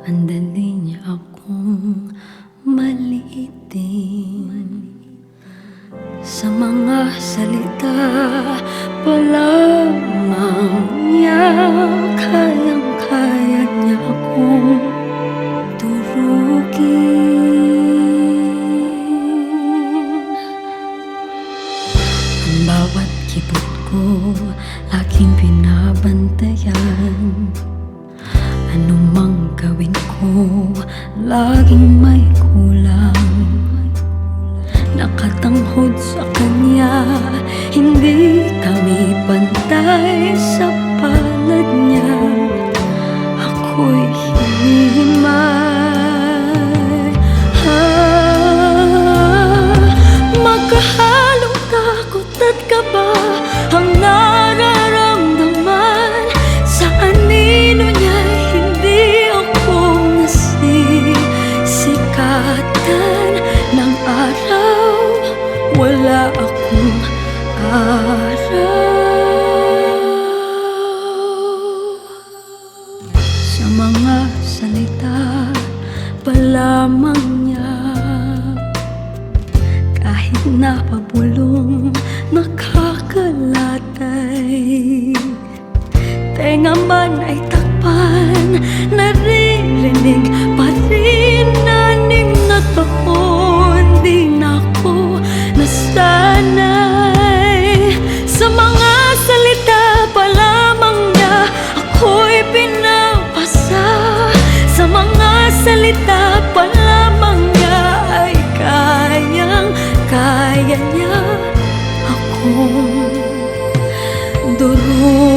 Ang dali niya akong maliitin. Sa mga salita pa lamang niya, kayang-kaya niya akong durugin. Ang bawat kibot ko laging binabantayan. Anumang gawin ko, laging may kulang. Nakatanghod sa kanya, hindi kami pantay sa palad niya. Ako'y hinihimay. Magkahalong takot at kaba ang nararamdaman. Sa anino niya hindi ako nasisikatan ng araw. Wala akong araw. Sa mga salita pa lamang niya, kahit napabulong nakakalatay. Tenga man ay takpan, naririnig pa rin anim na taon. Di na ako nasanay sa mga salita pa lamang niya. Ako'y pinapasa sa mga salita pa lamang niya. Ay kayang-kaya niya akong durugin.